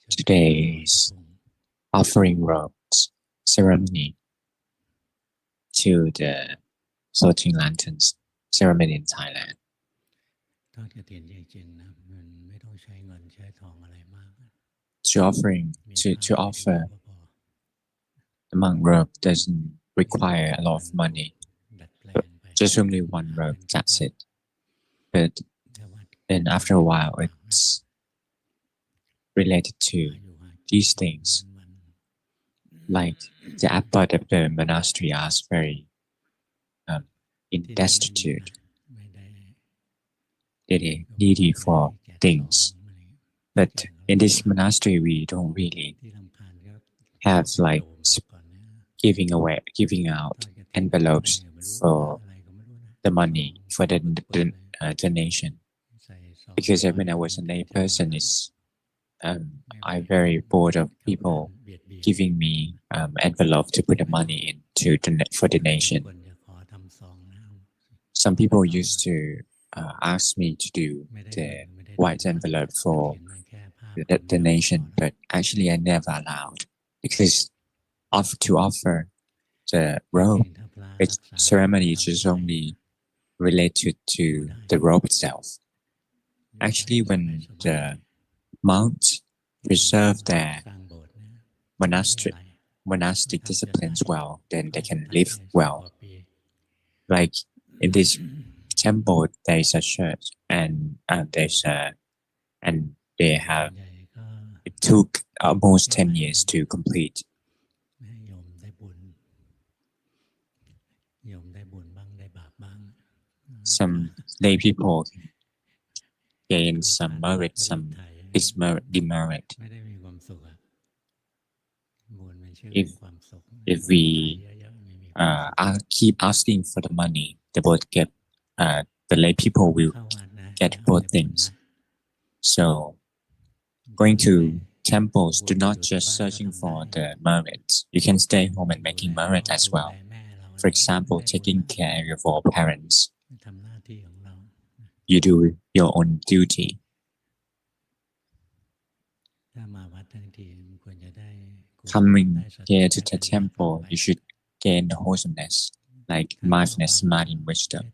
Today's offering robes ceremony to the floating lanterns ceremony in Thailand. To offer the monk robe doesn't require a lot of money, but just only one robe, that's it. But then after a while, it's related to these things. Like the abbot of the monastery asked very in destitute, needy for things. But in this monastery, we don't really have like giving out envelopes for the money for the donation. Because when I was a lay person, I'm very bored of people giving me envelope to put the money in for donation. Some people used to ask me to do the white envelope for the donation, but actually I never allowed, because to offer the robe, its ceremony is just only related to the robe itself. Actually, when the monks preserve their monastic disciplines well, then they can live well. Like in this temple, there is a church, and it took almost 10 years to complete. Some lay people gain some merit, some demerit. If we keep asking for the money, the lay people will get both things. So going to temples, do not just searching for the merit. You can stay home and making merit as well. For example, taking care of your parents. You do your own duty. Coming here to the temple, you should gain the wholesomeness, like mindfulness, samadhi, and wisdom.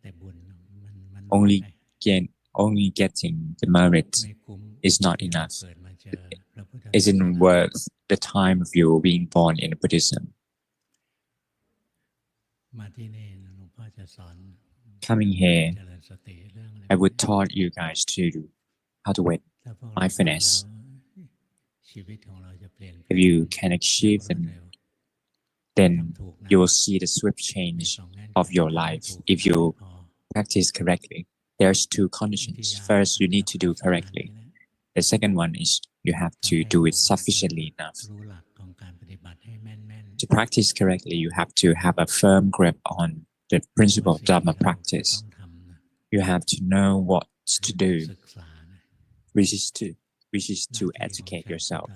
Only getting the merit is not enough. It isn't worth the time of you being born in Buddhism. Coming here, I would taught you guys how to wait mindfulness. If you can achieve it, then you will see the swift change of your life if you practice correctly. There's two conditions. First, you need to do correctly. The second one is you have to do it sufficiently enough. To practice correctly, you have to have a firm grip on the principle of Dhamma practice. You have to know what to do, which is to educate yourself.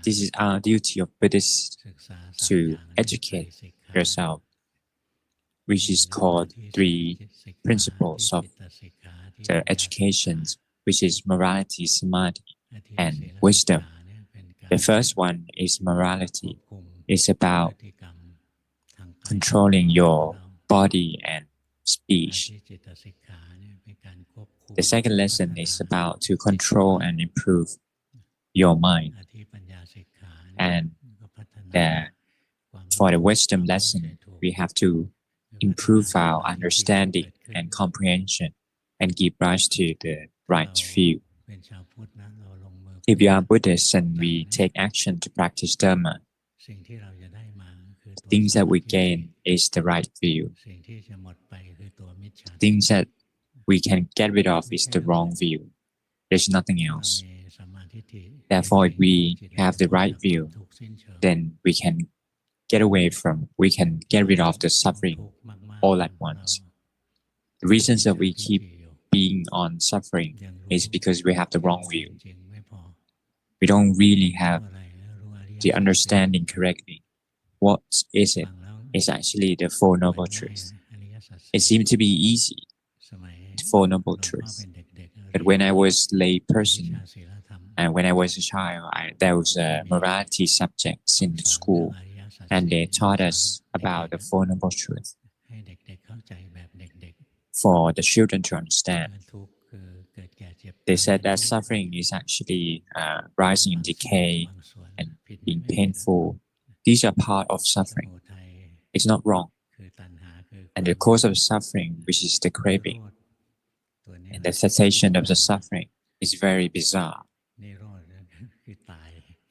This is our duty of Buddhists, to educate yourself, which is called three principles of the education, which is morality, samadhi, and wisdom. The first one is morality. It's about controlling your body and speech. The second lesson is about to control and improve your mind. And for the wisdom lesson, we have to improve our understanding and comprehension and give rise to the right view. If you are Buddhist and we take action to practice Dhamma, things that we gain is the right view. Things that we can get rid of is the wrong view. There's nothing else. Therefore, if we have the right view, then we can get rid of the suffering all at once. The reasons that we keep being on suffering is because we have the wrong view. We don't really have the understanding correctly. What is it? It's actually the Four Noble Truths. It seems to be easy Four Noble Truths. But when I was lay person, and when I was a child, there was a morality subjects in the school, and they taught us about the Four Noble Truths for the children to understand. They said that suffering is actually rising in decay and being painful. These are part of suffering. It's not wrong. And the cause of suffering, which is the craving, and the cessation of the suffering is very bizarre.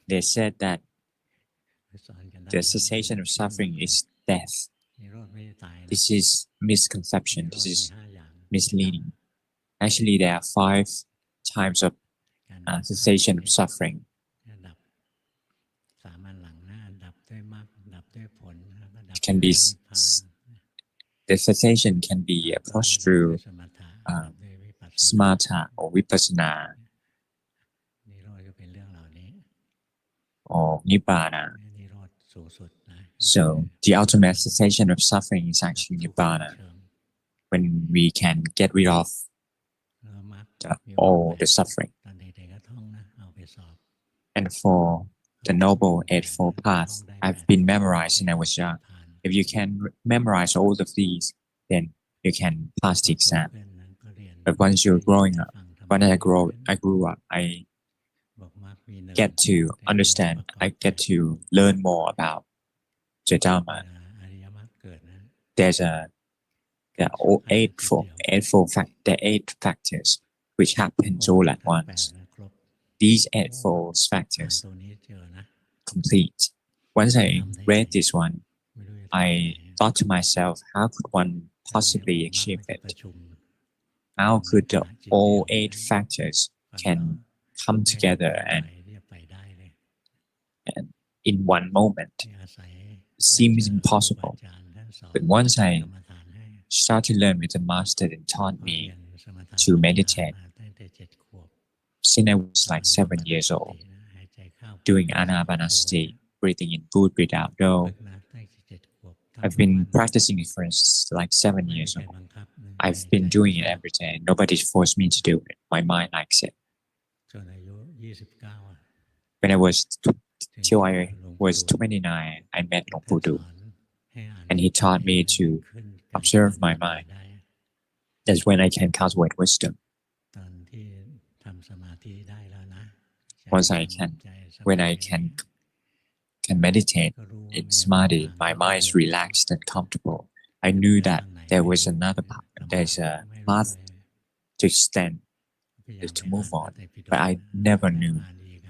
They said that the cessation of suffering is death. This is misconception. This is misleading. Actually, there are 5 types of cessation of suffering. It can be the cessation can be approached through samatha or vipassana or nibbana. So the ultimate cessation of suffering is actually nibbana, when we can get rid of all the suffering. And for the Noble Eightfold Path, I've been memorized since I was young. If you can memorize all of these, then you can pass the exam. But once you're growing up, when I grew up, I get to understand, I get to learn more about the Dhamma. There's the 8 factors which happens all at once. These 8 factors complete. Once I read this one, I thought to myself, how could one possibly achieve it? How could all 8 factors can come together and in one moment? It seems impossible. But once I started to learn with the master and taught me to meditate, since I was like 7 years old, doing anapanasati, breathing in, breathe out. Though I've been practicing it for like 7 years old. I've been doing it every day. Nobody's forced me to do it. My mind likes it. When I was till I was 29, I met Luangpu Du, and he taught me to observe my mind. That's when I can cultivate wisdom. Once I can, when I can meditate in samadhi, my mind is relaxed and comfortable. I knew that there was another path. There's a path to extend, to move on, but I never knew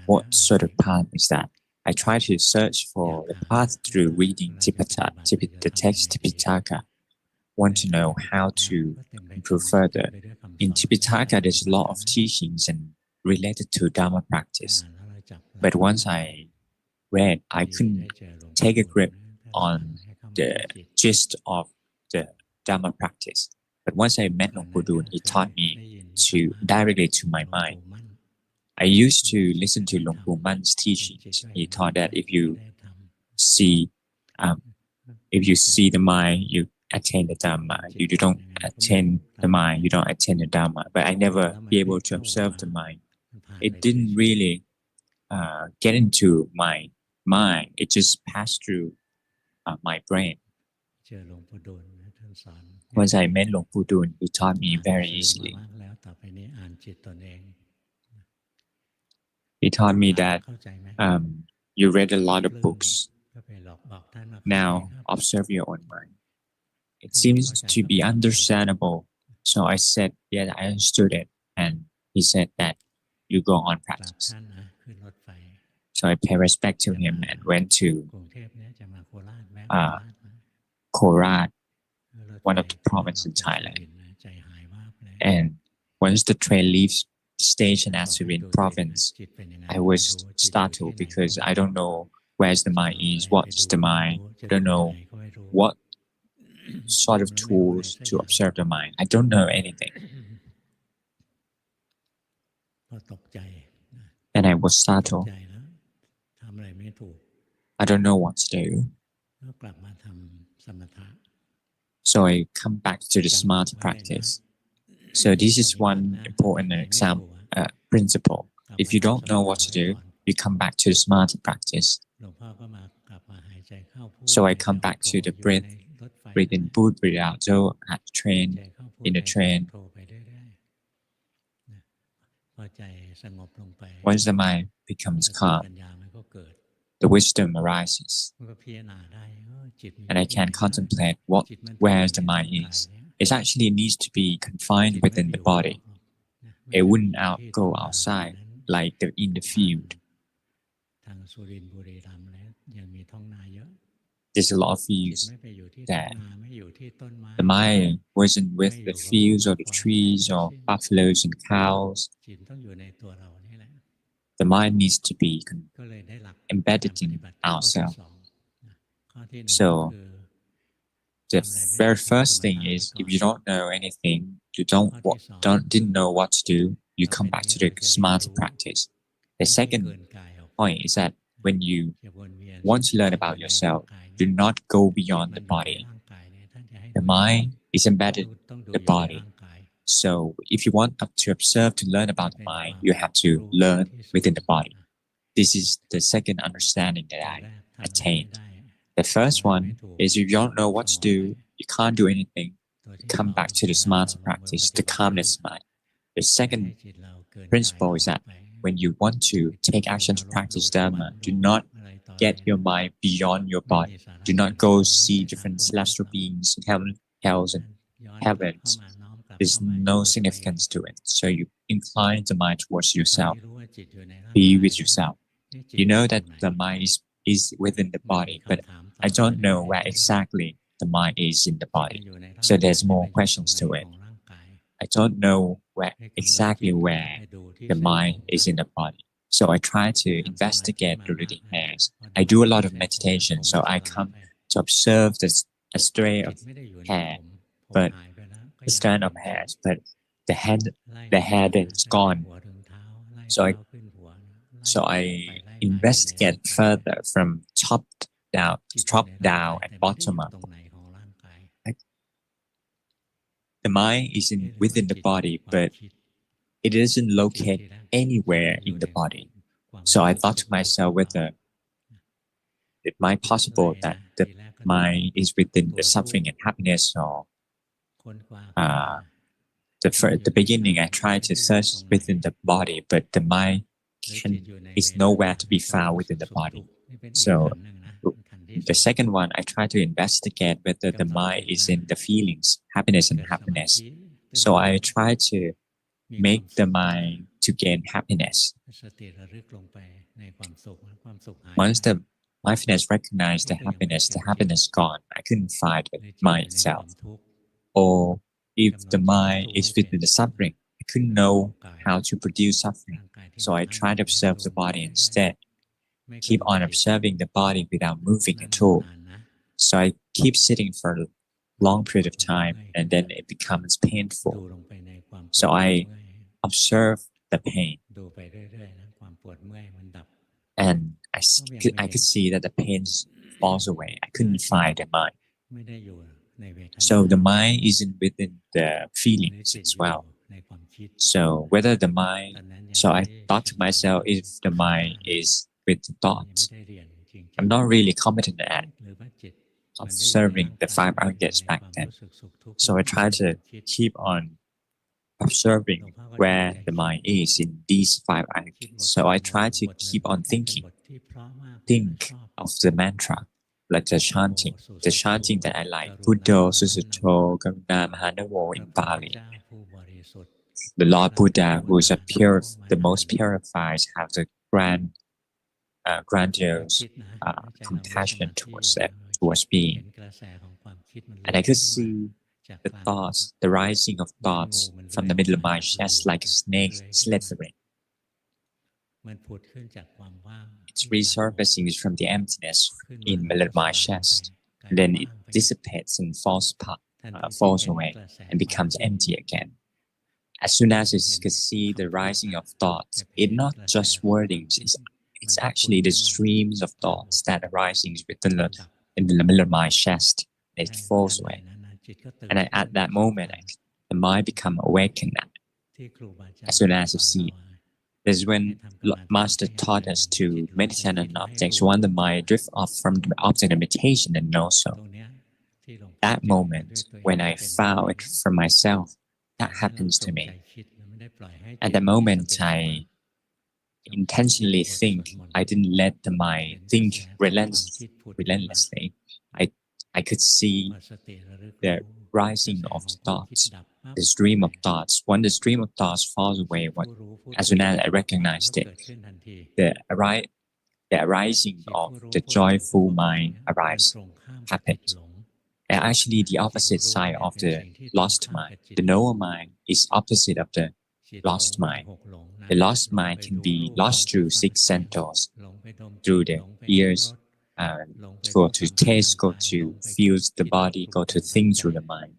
what sort of path is that. I tried to search for the path through reading the text Tipitaka. Want to know how to improve further. In Tipitaka, there's a lot of teachings and related to Dhamma practice. But once I read, I couldn't take a grip on the gist of the Dhamma practice. But once I met Luangpu Du, he taught me directly to my mind. I used to listen to Luangpu Man's teachings. He taught that if you see the mind, you attain the Dhamma. You don't attain the mind, you don't attain the Dhamma. But I never be able to observe the mind. It didn't really get into my mind. It just passed through my brain. Once I met Luangpu Du, he taught me very easily. He taught me that you read a lot of books. Now observe your own mind. It seems to be understandable. So I said, yeah, I understood it. And he said that you go on practice. So I pay respect to him and went to Korat, one of the provinces in Thailand. And once the train leaves the station at Surin province, I was startled because I don't know where's the mind is, what's the mind. I don't know what sort of tools to observe the mind. I don't know anything. And I was startled. I don't know what to do. So I come back to the samatha practice. So this is one important example, principle. If you don't know what to do, you come back to the samadhi practice. So I come back to the breath in, breathe out. So at the train, in the train, once the mind becomes calm, the wisdom arises, and I can contemplate where the mind is. It actually needs to be confined within the body. It wouldn't go outside like in the field. There's a lot of fields that the mind wasn't with the fields or the trees or buffaloes and cows. The mind needs to be embedded in ourselves. So the very first thing is, if you don't know anything, you didn't know what to do, you come back to the samadhi practice. The second point is that when you want to learn about yourself, do not go beyond the body. The mind is embedded in the body. So if you want to observe, to learn about the mind, you have to learn within the body. This is the second understanding that I attained. The first one is, if you don't know what to do, you can't do anything, come back to the samadhi practice, the calmness mind. The second principle is that when you want to take action to practice Dhamma, do not get your mind beyond your body. Do not go see different celestial beings, hells and heavens. There's no significance to it. So you incline the mind towards yourself. Be with yourself. You know that the mind is within the body, but I don't know where exactly the mind is in the body. So there's more questions to it. I don't know exactly where the mind is in the body. So I try to investigate through the hairs. I do a lot of meditation, so I come to observe a stray of hair, but a strand of hairs, but the head is gone. So I investigate further from top down and bottom up. The mind is within the body, but it isn't located anywhere in the body. So I thought to myself whether it might possible that the mind is within the suffering and happiness, or the beginning I tried to search within the body, but the mind is nowhere to be found within the body. So the second one, I try to investigate whether the mind is in the feelings, happiness and happiness. So I try to make the mind to gain happiness. Once the mindfulness recognized the happiness gone, I couldn't find the mind itself. Or if the mind is within the suffering, I couldn't know how to produce suffering. So I tried to observe the body instead. Keep on observing the body without moving at all. So I keep sitting for a long period of time, and then it becomes painful. So I observe the pain, and I could see that the pain falls away. I couldn't find the mind. So the mind isn't within the feelings as well. So whether the mind, so I thought to myself, if the mind is with the thoughts, I'm not really competent at observing the five arhats back then. So I try to keep on observing where the mind is in these five arhats. So I try to keep on think of the mantra, like the chanting that I like, Buddha, Susato, Karuna, Mahanavo in Pali. The Lord Buddha, who is the most purified, have the grandiose compassion towards being. And I could see the thoughts, the rising of thoughts from the middle of my chest like a snake slithering. It's resurfacing from the emptiness in the middle of my chest. And then it dissipates and falls away and becomes empty again. As soon as you can see the rising of thoughts, it's not just wordings, it's actually the streams of thoughts that are rising in the middle of my chest. It falls away. And at that moment, the mind become awakened as soon as you see. This is when Master taught us to meditate on objects. When the mind drifts off from the object of meditation, and also that moment when I found it for myself, that happens to me. At the moment I intentionally think, I didn't let the mind think relentlessly. I could see the rising of thoughts, the stream of thoughts. When the stream of thoughts falls away, as soon as I recognized it, the arising of the joyful mind happens. And actually, the opposite side of the lost mind, the knower mind, is opposite of the lost mind. The lost mind can be lost through six senses, through the ears, go to taste, go to feel the body, go to think through the mind.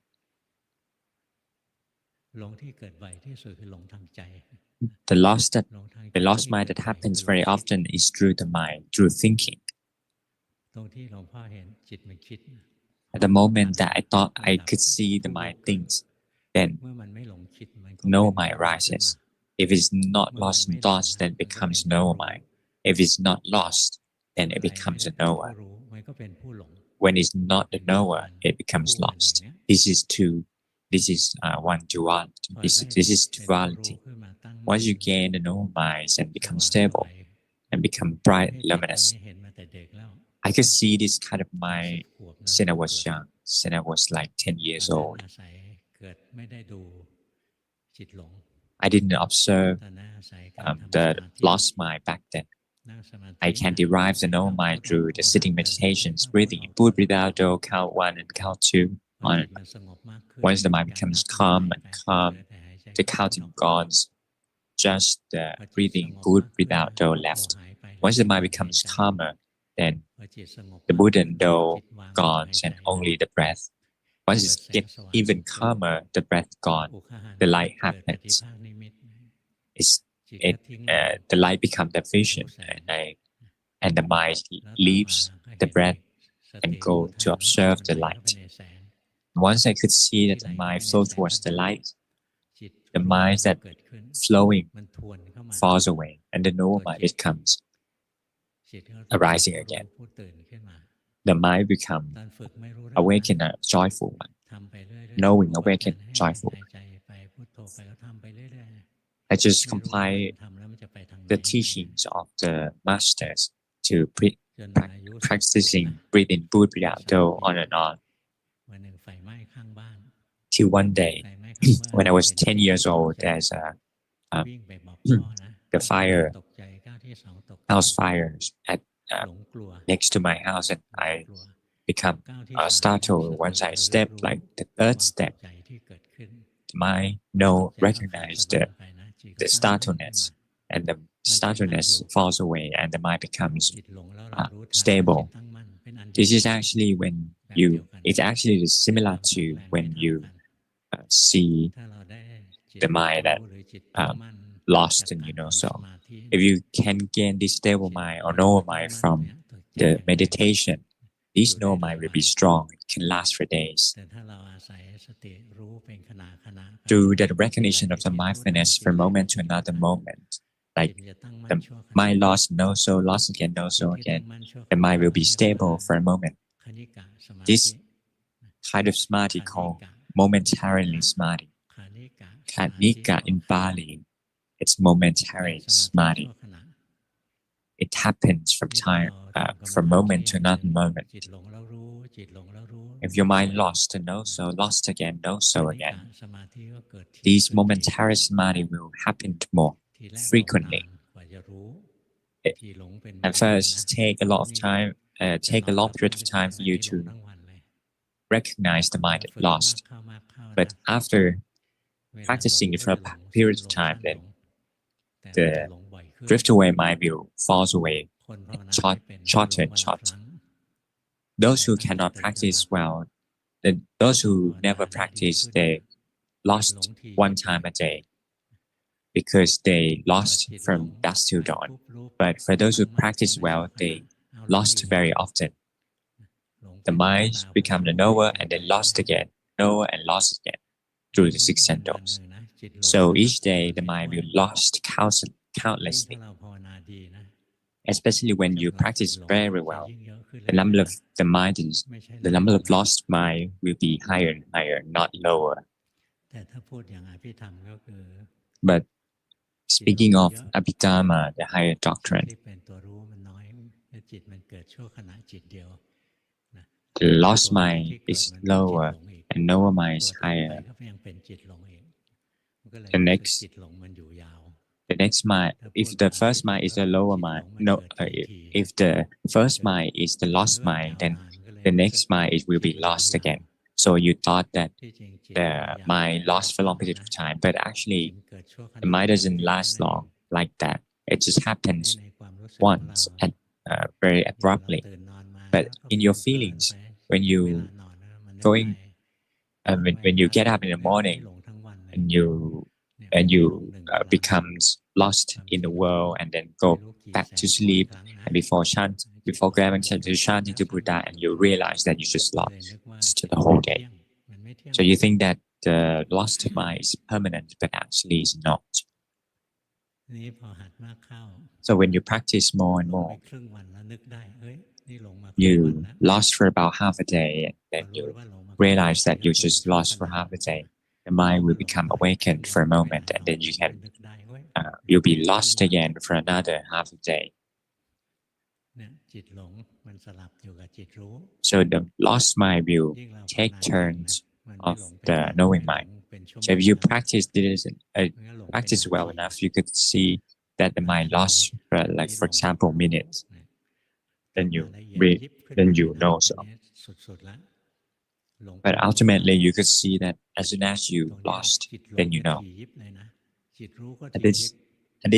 The lost mind that happens very often is through the mind, through thinking. At the moment that I thought I could see the mind thinks, then no mind rises. If it's not lost in thoughts, then it becomes no mind. If it's not lost, then it becomes a knower. When it's not the knower, it becomes lost. This is one duality. This is duality. Once you gain the knower minds and become stable and become bright, luminous, I could see this kind of mind since I was young, since I was like 10 years old. I didn't observe the lost mind back then. I can derive the knower mind through the sitting meditations, breathing in, breathe out, count 1 and count 2. Once the mind becomes calm and calm, the counting goes, just the breathing, breathe out, left. Once the mind becomes calmer, then the Buddha and Do gone and only the breath. Once it gets even calmer, the breath gone, the light happens. The light becomes the vision, and the mind leaves the breath and go to observe the light. Once I could see that the mind flows towards the light, the mind that flowing falls away, and the knower mind becomes arising again. The mind becomes awakened and joyful one, knowing awakened, joyful. I just comply the teachings of the masters to practicing breathing, breathe out, on and on. Till one day, when I was 10 years old, there's the house fires at next to my house, and I become startled once I step, like the third step. My recognize the startleness, and the startleness falls away, and the mind becomes stable. This is actually when it's actually similar to when you see the mind that lost, and so if you can gain this stable mind or knower mind from the meditation, this knower mind will be strong. It can last for days. Through the recognition of the mindfulness from moment to another moment, like the mind lost, no so, lost again, no so again, the mind will be stable for a moment. This kind of samadhi called momentarily samadhi. Khanika in Bali, it's momentary samadhi. It happens from moment to another moment. If your mind lost, no so, lost again, no so again, these momentary samadhi will happen more frequently. And first, take a long period of time for you to recognize the mind that lost. But after practicing it for a period of time, then the drift away mind will falls away, shorter and shorter. Those who cannot practice well, those who never practice, they lost one time a day because they lost from dusk till dawn. But for those who practice well, they lost very often. The mind become the knower and then lost again, knower and lost again. through the six senses. So each day the mind will lost countlessly. Especially when you practice very well, the number of lost mind will be higher and higher, not lower. But speaking of Abhidhamma, the higher doctrine, the lost mind is lower and lower mind is higher. The next mind, if the first mind is the lower mind, if the first mind is the lost mind, then the next mind will be lost again. So you thought that the mind lost for a long period of time, but actually the mind doesn't last long like that. It just happens once and very abruptly. But in your feelings, when you going, when you get up in the morning and you becomes lost in the world and then go back to sleep, and before grabbing to Shanti to Buddha, and you realize that you just lost the whole day. So you think that the lost mind is permanent, but actually it's not. So when you practice more and more, you lost for about half a day, and then you realize that you just lost for half a day. The mind will become awakened for a moment, and then you'll be lost again for another half a day. So the lost mind will take turns of the knowing mind. So if you practice well enough, you could see that the mind lost for, like, for example, minutes. Then you know so. But ultimately, you could see that as soon as you lost, then you know. At this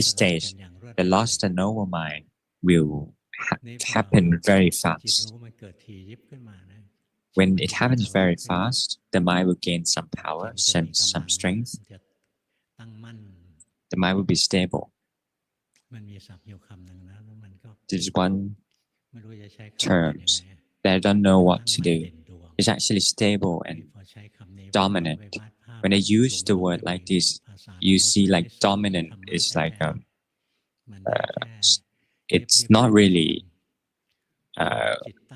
stage, the lost and knower mind will happen very fast. When it happens very fast, the mind will gain some power, some strength. The mind will be stable. There's one terms that I don't know what to do. It's actually stable and dominant. When I use the word like this, you see, like, dominant is like it's not really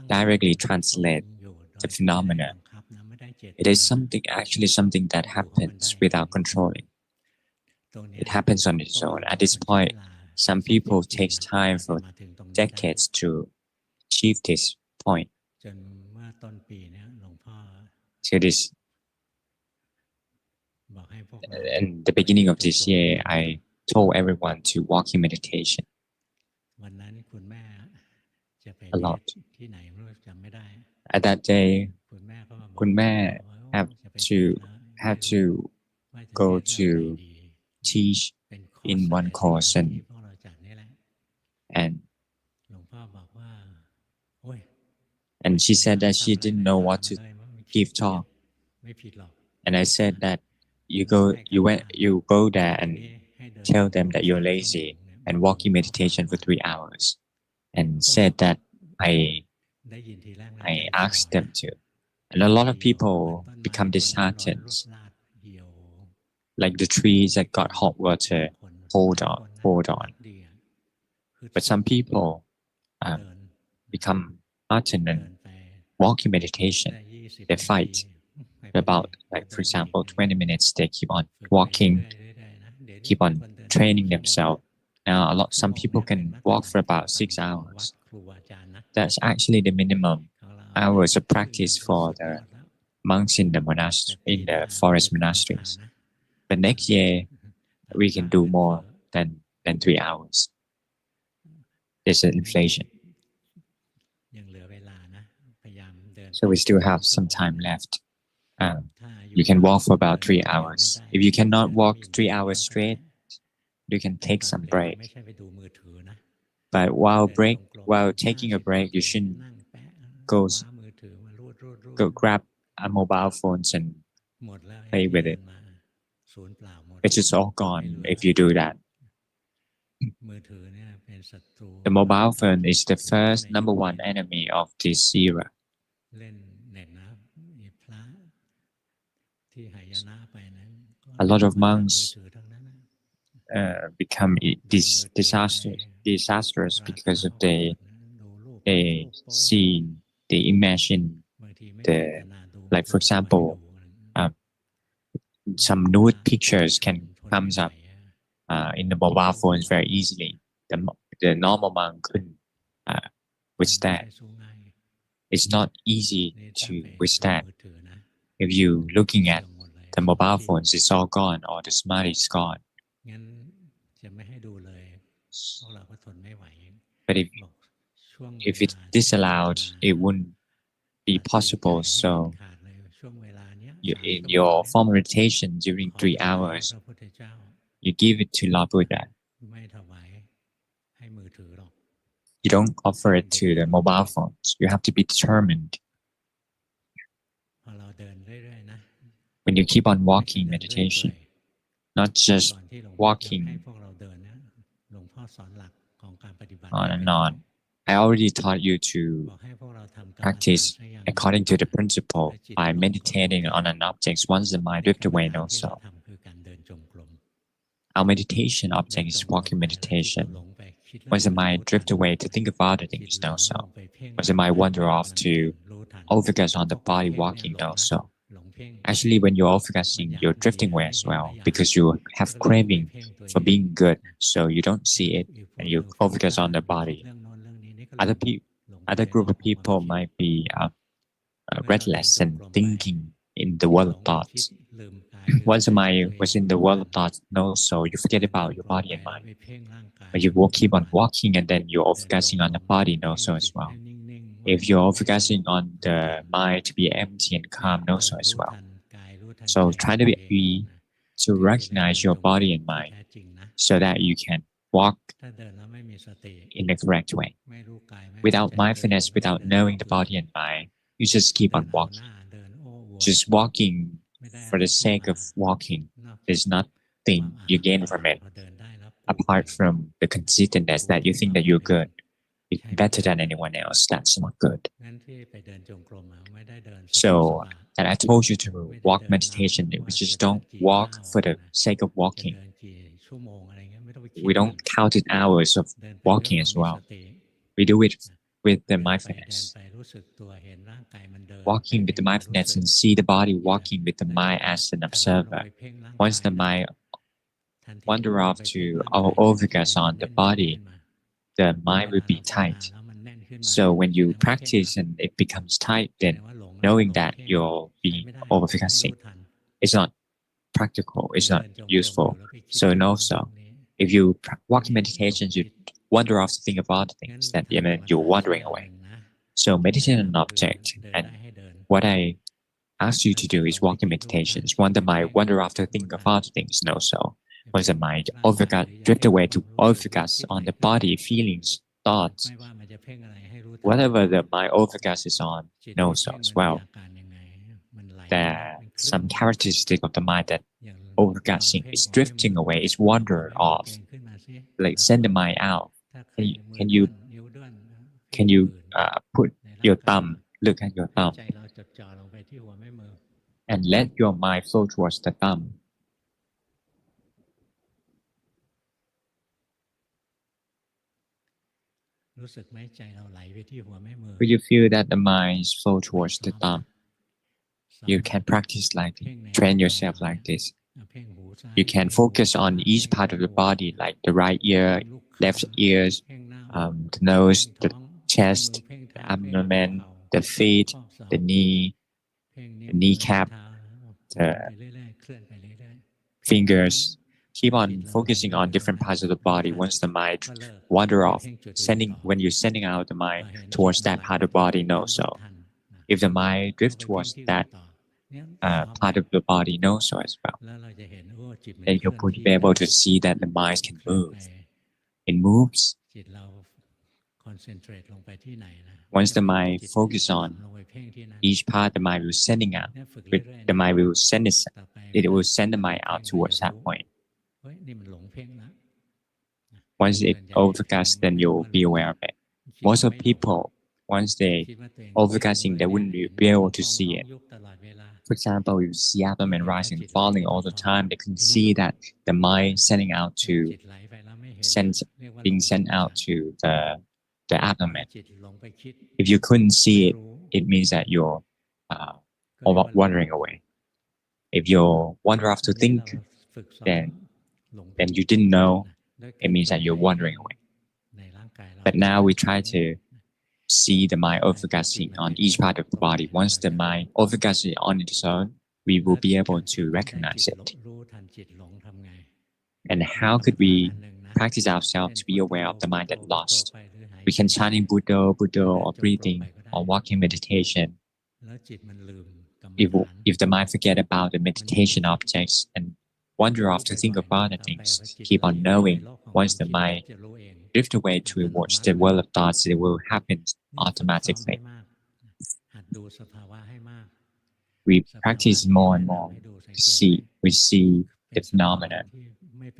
directly translate the phenomena. It is something that happens without controlling. It happens on its own. At this point, some people takes time for decades to achieve this point. So this, in the beginning of this year, I told everyone to walk in meditation a lot. At that day, Kun Mae had to go to teach in one course, and she said that she didn't know what to give talk. And I said that you go there and tell them that you're lazy and walk in meditation for 3 hours, and said that I asked them to. And a lot of people become disheartened, like the trees that got hot water poured on. But some people become heartened and walk in meditation. They fight about, like, for example, 20 minutes. They keep on walking, keep on training themselves. Now, some people can walk for about 6 hours. That's actually the minimum hours of practice for the monks in the forest monasteries. But next year, we can do more than 3 hours. There's an inflation. So we still have some time left. You can walk for about 3 hours. If you cannot walk 3 hours straight, you can take some break. But while taking a break, you shouldn't go grab a mobile phone and play with it. It's just all gone if you do that. The mobile phone is the first number one enemy of this era. A lot of monks become disastrous because of they see, they imagine the, like for example, some nude pictures can comes up in the mobile phones very easily. The normal monk couldn't withstand. It's not easy to withstand. If you looking at the mobile phones, it's all gone, or the smile is gone. But if it's disallowed, it wouldn't be possible. So in your formal meditation during 3 hours, you give it to Lord Buddha. You don't offer it to the mobile phones. You have to be determined. When you keep on walking meditation, not just walking on and on. I already taught you to practice according to the principle by meditating on an object once the mind drift away and also. Our meditation object is walking meditation. Once the mind drift away to think of other things, no so. Once the mind wander off to focus on the body walking, no so. Actually, when you're focusing, you're drifting away as well because you have craving for being good, so you don't see it and you focus on the body. Other group of people might be restless and thinking in the world of thoughts. Once the mind was in the world of thoughts, no, so you forget about your body and mind. But you will keep on walking and then you're focusing on the body, no, so as well. If you're focusing on the mind to be empty and calm, no, so as well. So try to recognize your body and mind so that you can walk in the correct way. Without mindfulness, without knowing the body and mind, you just keep on walking. Just walking for the sake of walking. There's nothing you gain from it, apart from the conceitedness that you think that you're good. You're better than anyone else. That's not good. So, and I told you to walk meditation. We just don't walk for the sake of walking. We don't count in hours of walking as well. We do it with the mindfulness. Walking with the mindfulness and see the body walking with the mind as an observer. Once the mind wander off to focus on the body, the mind will be tight. So when you practice and it becomes tight, then knowing that you'll be over-focusing, it's not practical, it's not useful. So and also, if you walk in meditation, you wander off to think of other things, that you're wandering away. So meditate on an object, and what I ask you to do is walk in meditations. When the mind wander off to think of other things, no so. Once the mind drift away to focus on the body, feelings, thoughts, whatever the mind focuses on, no so as well. There are some characteristic of the mind that focusing is drifting away, is wandering off. Like send the mind out. Can you put your thumb, look at your thumb, and let your mind flow towards the thumb. Will you feel that the mind is flow towards the thumb? You can practice like this, train yourself like this. You can focus on each part of the body, like the right ear, left ears, the nose, the chest, the abdomen, the feet, the knee, the kneecap, the fingers. Keep on focusing on different parts of the body. Once the mind wander off, when you're sending out the mind towards that part of the body, no so. If the mind drifts towards that part of the body, no so as well. Then you'll be able to see that the mind can move. It moves. Once the mind focuses on each part, the mind will sending out. The mind will send it will send the mind out towards that point. Once it overcasts, then you'll be aware of it. Most of people Once they overcasting, they wouldn't be able to see it. For example, if you see abdomen rising and falling all the time, they can see that the mind sending out to being sent out to the abdomen. If you couldn't see it, it means that you're wandering away. If you wander off to think, then you didn't know, it means that you're wandering away. But now we try to see the mind overcasting on each part of the body. Once the mind overcasts on its own, we will be able to recognize it. And how could we practice ourselves to be aware of the mind that lost? We can chanting Buddha, Buddha, or breathing, or walking meditation. If the mind forget about the meditation objects and wander off to think of other things, keep on knowing, once the mind drift away towards the world of thoughts, it will happen automatically. We practice more and more to see. We see the phenomena.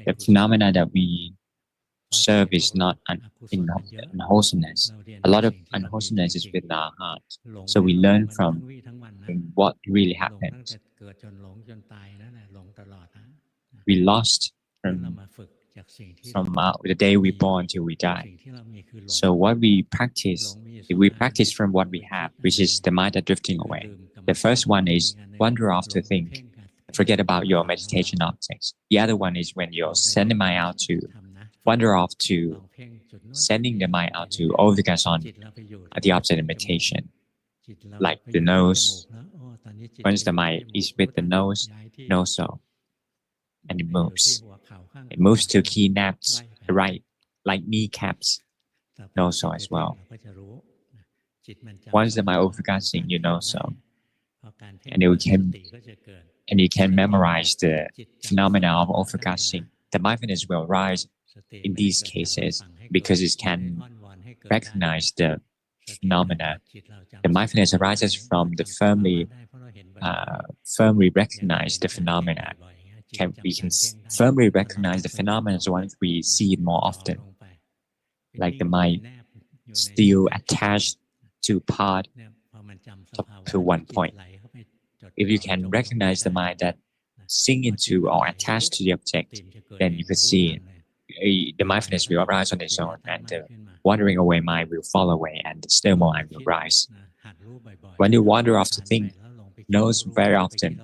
The phenomena that we serve is not unwholesomeness. A lot of unwholesomeness is within our heart. So we learn from what really happened. We lost from the day we born till we die. So what we practice, if we practice from what we have, which is the mind that drifting away. The first one is wander off to think. Forget about your meditation objects. The other one is when you're sending mind out to wander off to sending the mind out to overcast on the object of meditation, like the nose. Once the mind is with the nose so, and it moves. It moves to key naps, right, like kneecaps, so as well. Once the mind overcasting, so, and you can memorize the phenomena of overcasting. The mindfulness will rise in these cases because it can recognize the phenomena. The mindfulness arises from the firmly recognize the phenomena. We can firmly recognize the phenomena once we see it more often. Like the mind still attached to part to one point. If you can recognize the mind that sink into or attached to the object, then you could see the mindfulness will arise on its own, and the wandering away mind will fall away, and the still mind will rise. When you wander off to think, knows very often.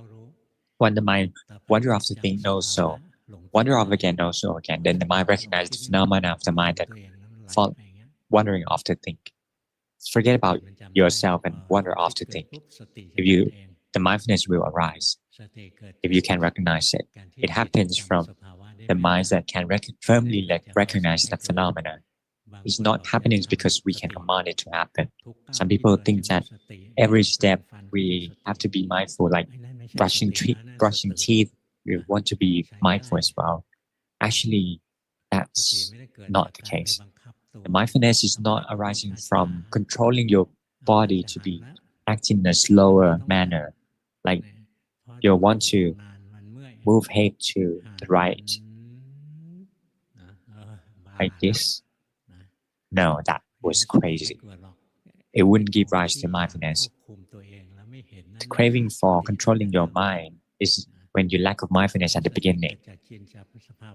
When the mind wander off to think, knows so. Wander off again, knows so again. Then the mind recognizes the phenomena of the mind that wandering off to think. Forget about yourself and wander off to think. The mindfulness will arise. If you can recognize it, it happens from the minds that can firmly recognize the phenomena. It's not happening because we can command it to happen. Some people think that every step we have to be mindful, like brushing teeth, we want to be mindful as well. Actually, that's not the case. The mindfulness is not arising from controlling your body to be acting in a slower manner. Like you want to move head to the right, like this. No, that was crazy. It wouldn't give rise to mindfulness. The craving for controlling your mind is when you lack of mindfulness at the beginning,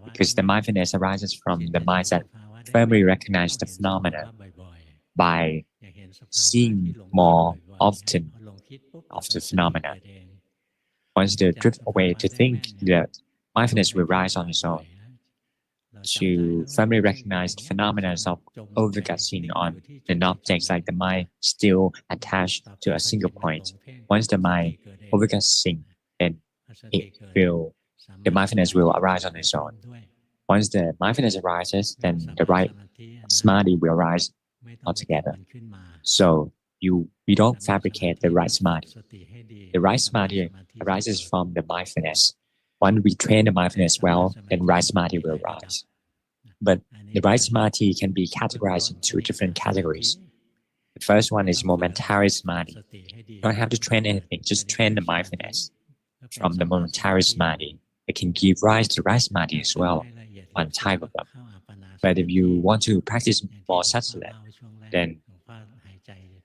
because the mindfulness arises from the mind that firmly recognize the phenomena by seeing more often of the phenomena. Once they drift away to think, the mindfulness will rise on its own to firmly recognize the phenomena of overcasting on an object, like the mind still attached to a single point. Once the mind overcasting, then the mindfulness will arise on its own. Once the mindfulness arises, then the right samadhi will rise altogether. So we don't fabricate the right samadhi. The right samadhi arises from the mindfulness. Once we train the mindfulness well, then right samadhi will rise. But the right samadhi can be categorized into different categories. The first one is momentary samadhi. You don't have to train anything, just train the mindfulness. From the momentary samadhi, it can give rise to right samadhi as well, one type of them. But if you want to practice more subtly, then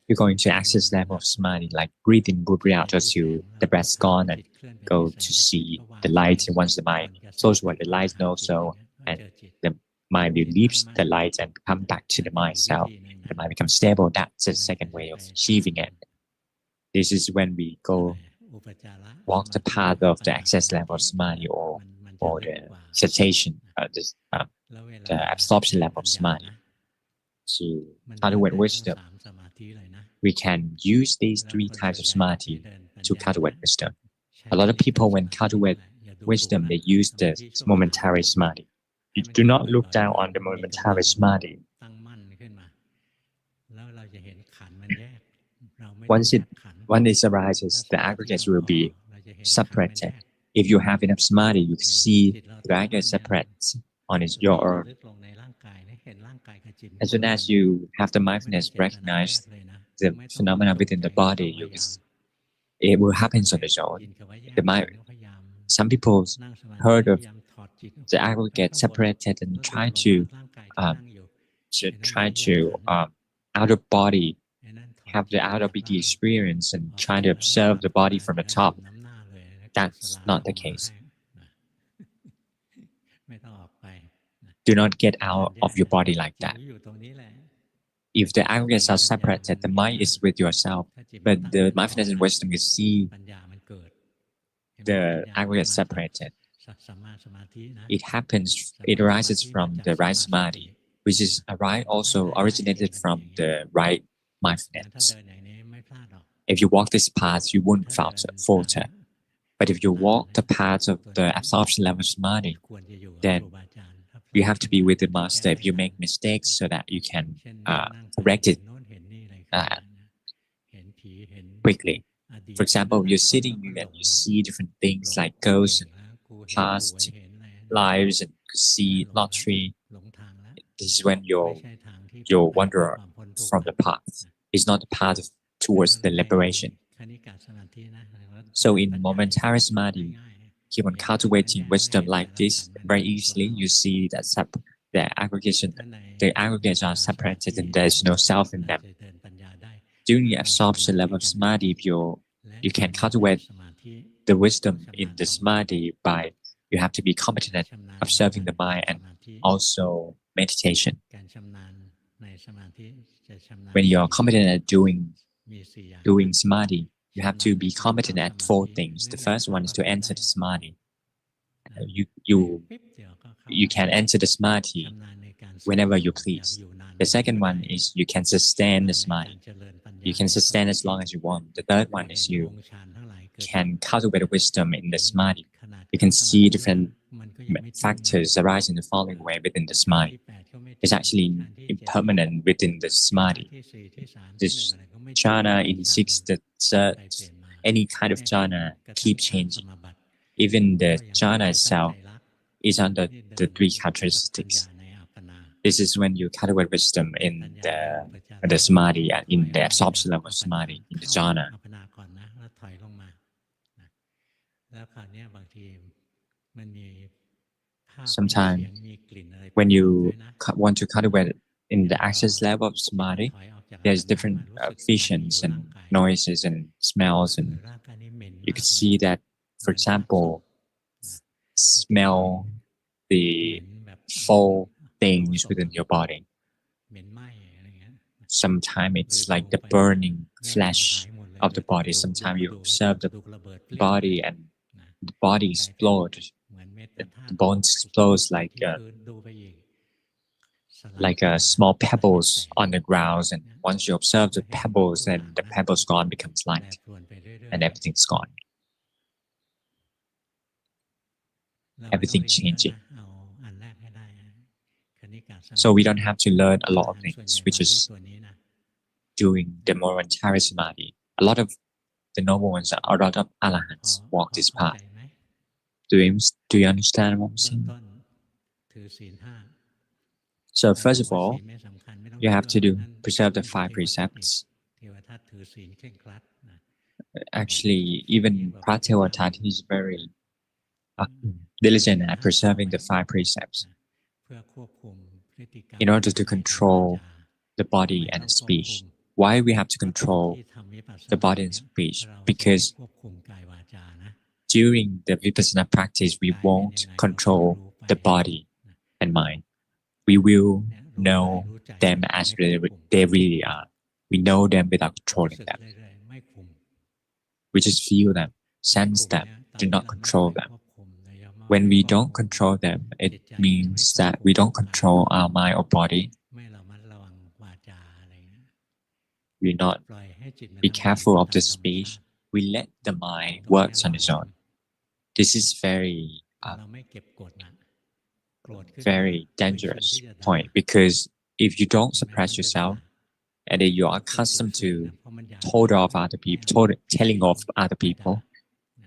you're going to access level of samadhi, like breathe in, breathe out until the breath's gone, and go to see the light. And once the mind shows what the light knows, so and the mind will leave the light and come back to the mind itself. The mind becomes stable. That's the second way of achieving it. This is when we go walk the path of the access level of samadhi, or the cessation, the absorption level of samadhi. To cultivate wisdom, we can use these three types of samadhi to cultivate wisdom. A lot of people, when cultivate wisdom, they use the momentary samadhi. You do not look down on the momentary samadhi. Once it arises, the aggregates will be separated. If you have enough samadhi, you can see the aggregate separates on your own. As soon as you have the mindfulness, recognize the phenomena within the body, it will happen on its own. Some people heard of the aggregate separated and try to out of body, have the out of body experience and try to observe the body from the top. That's not the case. Do not get out of your body like that. If the aggregates are separated, the mind is with yourself, but the mindfulness and wisdom is see the aggregates separated. It happens, it arises from the right samadhi, which is also originated from the right mindfulness. If you walk this path, you won't falter. But if you walk the path of the absorption level of samadhi, then you have to be with the master if you make mistakes, so that you can correct it quickly. For example, you're sitting and you see different things like ghosts and past lives, and you see lottery. This is when you'll wander from the path. It's not the path towards the liberation. So in momentary samadhi, keep on cultivating wisdom like this very easily. You see that the aggregates are separated and there's no self in them. During the absorption level of samadhi, you can cultivate the wisdom in the samadhi by you have to be competent at observing the mind and also meditation. When you're competent at doing samadhi, you have to be competent at four things. The first one is to enter the samadhi. You can enter the samadhi whenever you please. The second one is you can sustain the samadhi. You can sustain as long as you want. The third one is you can cultivate wisdom in the samadhi. You can see different factors arise in the following way within the samadhi. It's actually impermanent within the samadhi. This jhana in any kind of jhana keep changing. Even the jhana itself is under the three characteristics. This is when you cultivate wisdom in the samadhi and in the absorption level of samadhi, in the jhana. Sometimes when you want to cultivate in the access level of samadhi, there's different visions and noises and smells, and you can see that, for example, smell the foul things within your body. Sometimes it's like the burning flesh of the body. Sometimes you observe the body and the body explodes. The bones explodes like small pebbles on the ground, and once you observe the pebbles, then the pebbles gone becomes light, and everything's gone. Everything changing. So we don't have to learn a lot of things. We just doing the momentary samadhi. A lot of the noble ones, a lot of arahants walk this path. Do you understand what I'm saying? So first of all, you have to preserve the 5 precepts. Actually, even Pratyavatati is very diligent at preserving the 5 precepts in order to control the body and the speech. Why we have to control the body and speech? Because during the vipassana practice, we won't control the body and mind. We will know them as they really are. We know them without controlling them. We just feel them, sense them, do not control them. When we don't control them, it means that we don't control our mind or body. We not be careful of the speech. We let the mind work on its own. This is very dangerous point, because if you don't suppress yourself and then you are accustomed to telling off other people,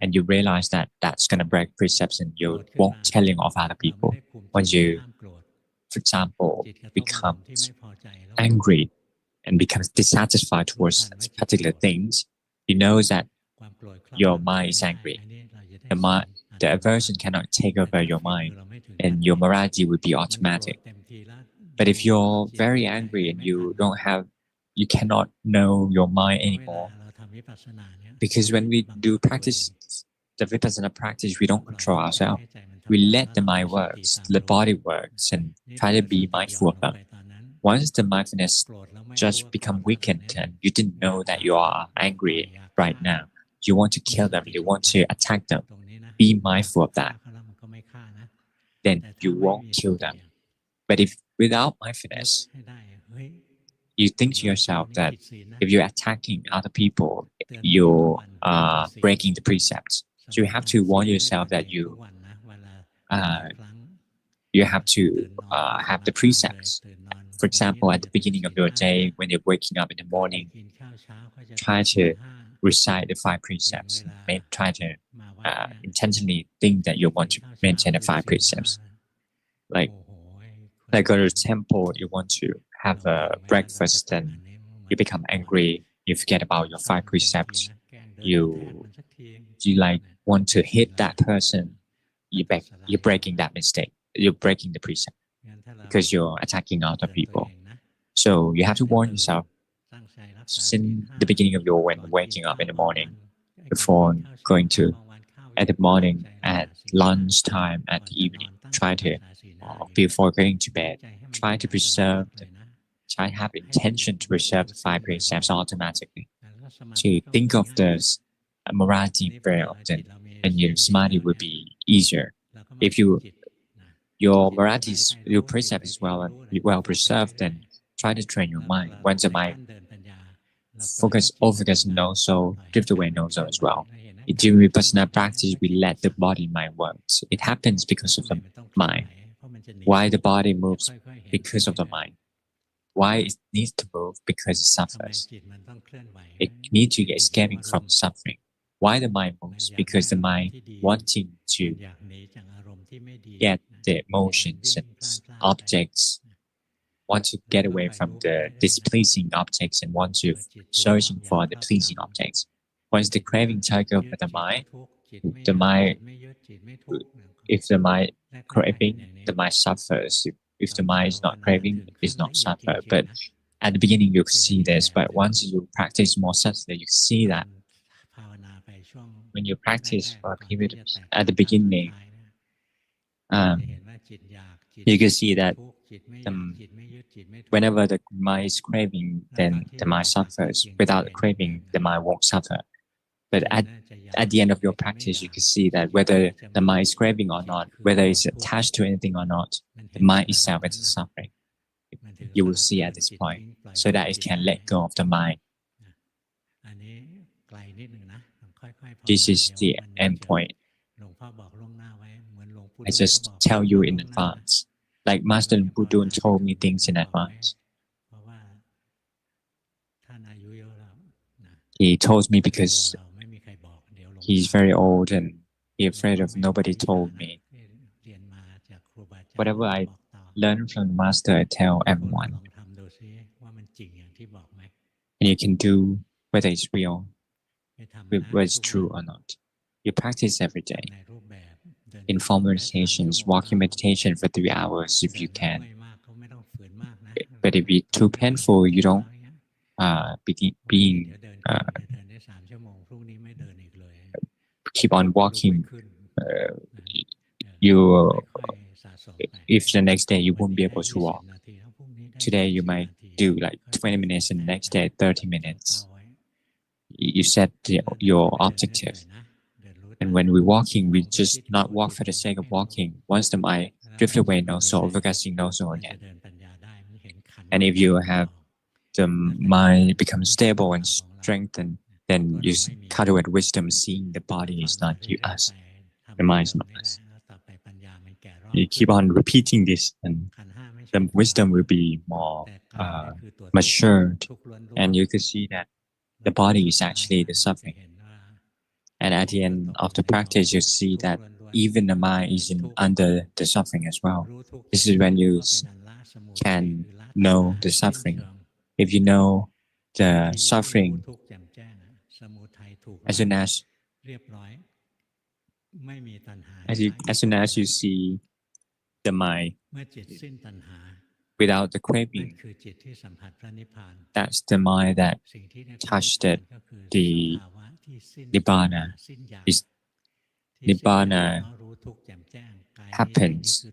and you realize that that's going to break precepts and you won't telling off other people. When you, for example, becomes angry and becomes dissatisfied towards particular things, you know that your mind is angry. The aversion cannot take over your mind, and your morality would be automatic. But if you're very angry and you cannot know your mind anymore, because when we do practice the vipassana practice, we don't control ourselves. We let the mind works, the body works, and try to be mindful of them. Once the mindfulness just become weakened and you didn't know that you are angry right now, you want to kill them, you want to attack them, be mindful of that. Then you won't kill them. But if without mindfulness, you think to yourself that if you're attacking other people, you are breaking the precepts. So you have to warn yourself that you have to have the precepts. For example, at the beginning of your day, when you're waking up in the morning, try to recite the 5 precepts. Try to intentionally think that you want to maintain the 5 precepts. Like go to the temple, you want to have a breakfast, and you become angry, you forget about your 5 precepts, you like want to hit that person, you're breaking that mistake, you're breaking the precept because you're attacking other people. So you have to warn yourself since the beginning of your when waking up in the morning, before going to at the morning, at lunchtime, at the evening. Try to before going to bed, try to have intention to preserve the 5 precepts automatically. To think of the morality very often, and your samadhi will be easier. If your morality, your precept is well preserved, then try to train your mind. Once the mind focus and also drift away and also as well. During vipassana practice, we let the body mind work. It happens because of the mind. Why the body moves? Because of the mind. Why it needs to move? Because it suffers. It needs to get escaping from suffering. Why the mind moves? Because the mind wanting to get the emotions and objects, want to get away from the displeasing objects and want to searching for the pleasing objects. Once the craving takes over the mind, if the mind craving, the mind suffers. If the mind is not craving, it is not suffer. But at the beginning, you can see this. But once you practice more subtly, you see that when you practice for a period at the beginning, you can see that whenever the mind is craving, then the mind suffers. Without craving, the mind won't suffer. But at the end of your practice, you can see that whether the mind is craving or not, whether it's attached to anything or not, the mind itself is suffering. You will see at this point, so that it can let go of the mind. This is the end point. I just tell you in advance. Like Master Luangpu told me things in advance. He told me because he's very old and he's afraid of nobody told me. Whatever I learn from the Master, I tell everyone. And you can do whether it's real, whether it's true or not. You practice every day. In formal meditations, walking meditation for 3 hours if you can. But if it's too painful, you don't being keep on walking. You if the next day you won't be able to walk, today you might do like 20 minutes and next day 30 minutes. You set your objective. And when we're walking, we just not walk for the sake of walking. Once the mind drift away, no soul, focusing no soul again. And if you have the mind become stable and strengthened, then you cultivate wisdom, seeing the body is not you, us, the mind is not us. You keep on repeating this, and the wisdom will be more matured, and you could see that the body is actually the suffering. And at the end of the practice, you see that even the mind is under the suffering as well. This is when you can know the suffering. If you know the suffering, as soon as you see the mind without the craving, that's the mind that touched the Nibbana. Nibbana happens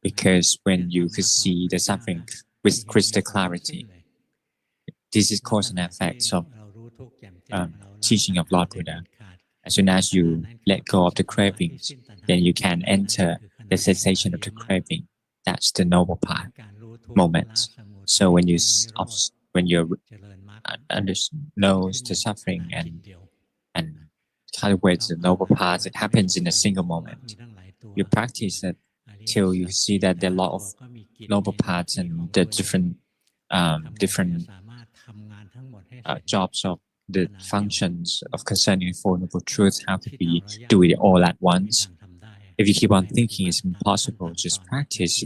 because when you could see the suffering with crystal clarity. This is cause and effect of teaching of Lord Buddha. As soon as you let go of the cravings, then you can enter the cessation of the craving. That's the noble path moment. So when you knows the suffering and cultivates the noble path, it happens in a single moment. You practice it till you see that there are a lot of noble paths and the different jobs of the functions of concerning Four Noble Truths. How could we do it all at once? If you keep on thinking, it's impossible. Just practice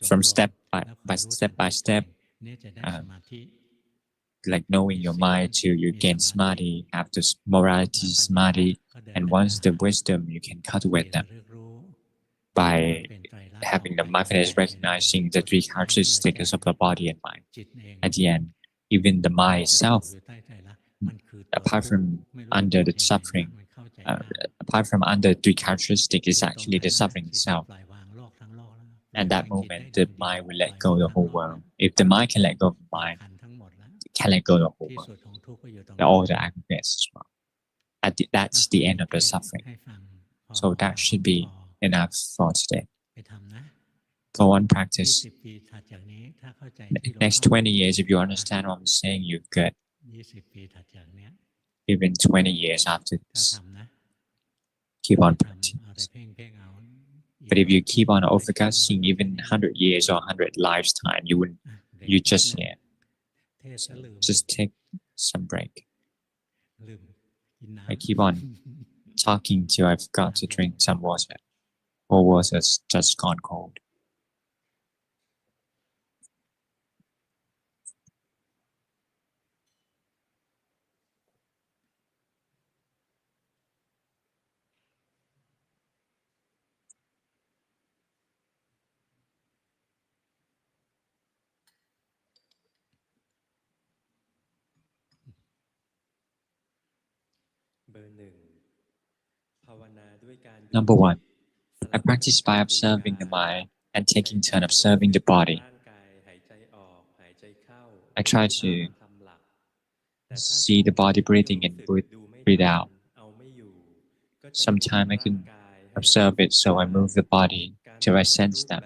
from step by step, like knowing your mind till you gain samadhi, after morality samadhi, and once the wisdom, you can cultivate them by having the mindfulness recognizing the three characteristics of the body and mind. At the end, even the mind itself, apart from under the suffering, apart from under three characteristics, is actually the suffering itself. And that moment, the mind will let go of the whole world. If the mind can let go of the mind, it can let go of the whole world, all the aggregates as well. That's the end of the suffering. So that should be enough for today. Go on, practice. Next 20 years, if you understand what I'm saying, you're good. Even 20 years after this, keep on practicing. But if you keep on over-focusing, even 100 years or 100 lifetime, you just here. So just take some break. I keep on talking till I forgot to drink some water. Or water's just gone cold. Number one, I practice by observing the mind and taking turn observing the body. I try to see the body breathing in, breathe out. Sometimes I can observe it, so I move the body till I sense them,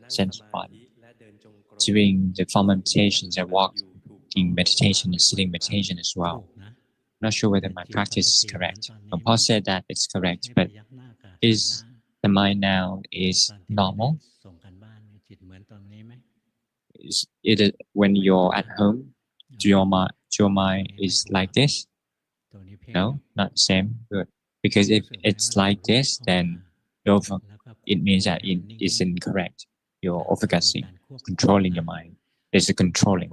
sense the body. During the formal meditations, I walking meditation and sitting meditation as well. I'm not sure whether my practice is correct. Paul said that it's correct, but is the mind now is normal? Is it when you're at home? Your mind is like this? No, not the same. Good. Because if it's like this, then it means that it is incorrect. You're overguessing, controlling your mind. There's a controlling.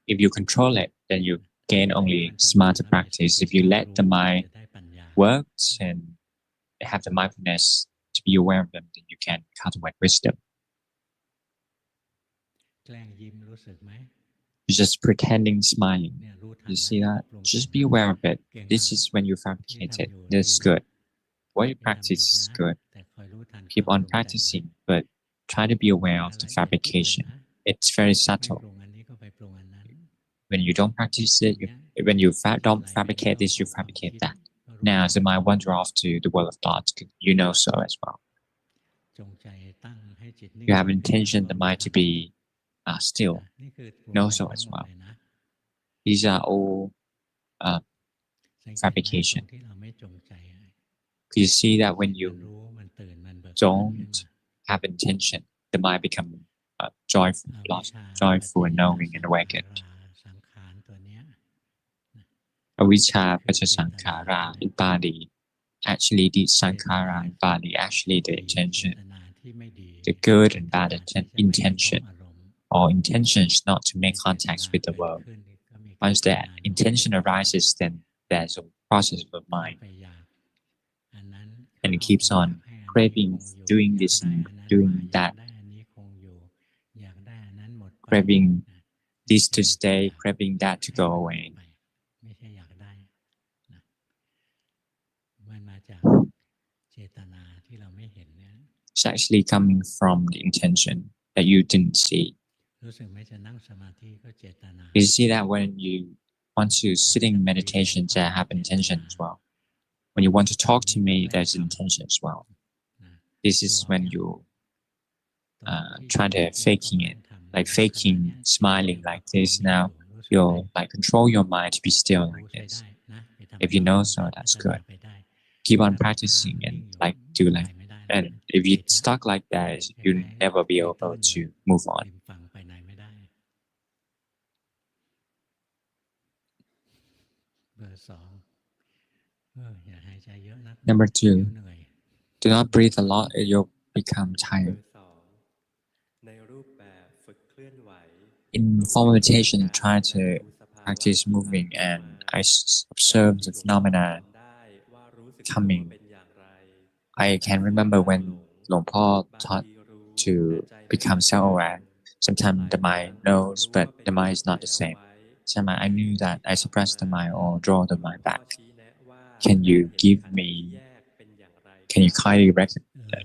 If you control it, then you gain only smarter practice. If you let the mind work and have the mindfulness to be aware of them, then you can cultivate wisdom. You're just pretending smiling. You see that? Just be aware of it. This is when you fabricate it. That's good. What you practice is good. Keep on practicing, but try to be aware of the fabrication. It's very subtle. When you don't practice it, when you don't fabricate this, you fabricate that. Now, the mind wander off to the world of thought. You know so as well. You have intention the mind to be still. Know so as well. These are all fabrication. You see that when you don't have intention, the mind becomes joyful and knowing and awakened. Avijja pacha sankhara in Pali, actually the sankhara in Pali, actually the intention, the good and bad intention, or intentions not to make contacts with the world. Once that intention arises, then there's a process of mind, and it keeps on craving, doing this and doing that, craving this to stay, craving that to go away. It's actually coming from the intention that you didn't see. You see that when you want to sit in meditation, to have intention as well. When you want to talk to me, there's intention as well. This is when you try to faking it, like faking smiling like this. Now you'll like control your mind to be still like this. If you know so, that's good. Keep on practicing and like do like, and if you stuck like that, you'll never be able to move on. Number 2, do not breathe a lot, you'll become tired. In formal meditation, try to practice moving, and I observe the phenomena coming. I can remember when Luangpu taught to become self-aware. Sometimes the mind knows, but the mind is not the same. Sometimes I knew that I suppress the mind or draw the mind back. Can you kindly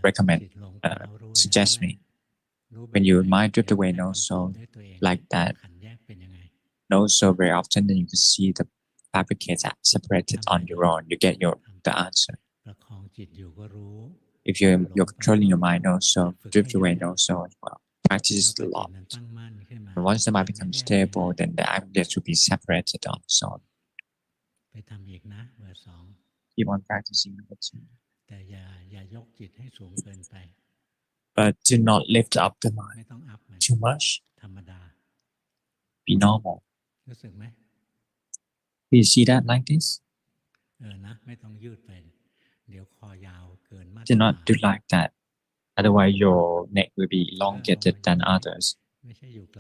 recommend, suggest me? When your mind drift away, know so, like that, know so very often, then you can see the fabricates separated on your own. You get the answer. If you're controlling your mind, know so, drift away, know so as well. Practice a lot. And once the mind becomes stable, then the ideas will be separated on its own. Keep on practicing. Number 2. But do not lift up the mind too much. Be normal. Do you see that like this? Do not do like that. Otherwise, your neck will be elongated than others.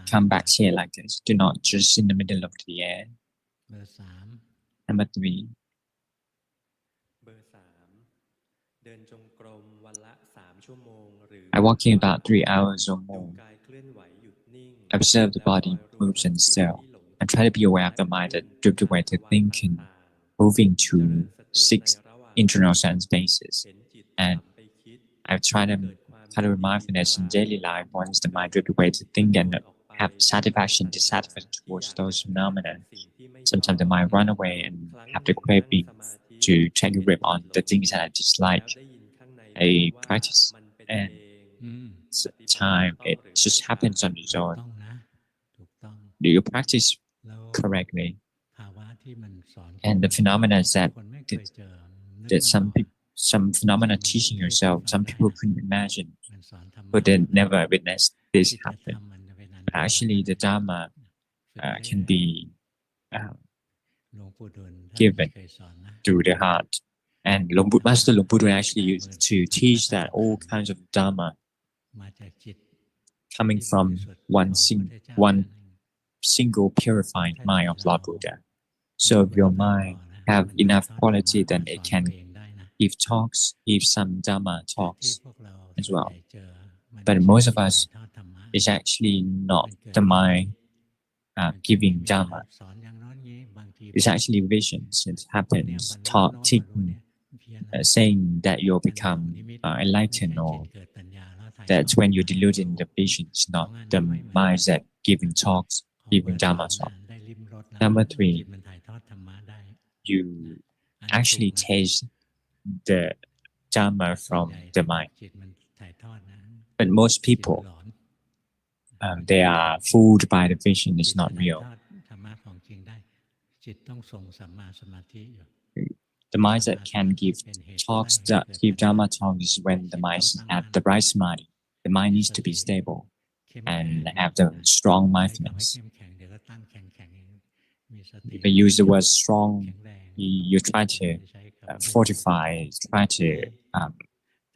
Come back here like this. Do not just in the middle of the air. Number 3. I walking about 3 hours or more. Observe the body moves and still, and try to be aware of the mind that drift away to thinking, moving to 6 internal sense bases. And I've tried to cultivate mindfulness in daily life. Once the mind drift away to think and have satisfaction, dissatisfaction towards those phenomena. Sometimes the mind run away and have the craving to take a grip on the things that I dislike. I practice, and time it just happens on its own. Do you practice correctly? And the phenomena that some phenomena teaching yourself, some people couldn't imagine, but they never witnessed this happen. Actually, the Dhamma can be given through the heart. And Master Luangpu actually used to teach that all kinds of Dhamma coming from one single purified mind of Lord Buddha. So if your mind have enough quality, then it can give talks, give some Dhamma talks as well. But most of us It's actually not the mind giving Dhamma. It's actually visions. It happens, saying that you'll become enlightened, or that's when you're deluding the visions, not the minds that giving talks, giving Dhamma talk. Number 3, you actually taste the Dhamma from the mind. But most people, they are fooled by the vision. It's not real. The minds that can give talks, that give Dhamma talks, is when the mind is at the right samadhi. The mind needs to be stable and have the strong mindfulness. If I use the word strong, you try to fortify, try to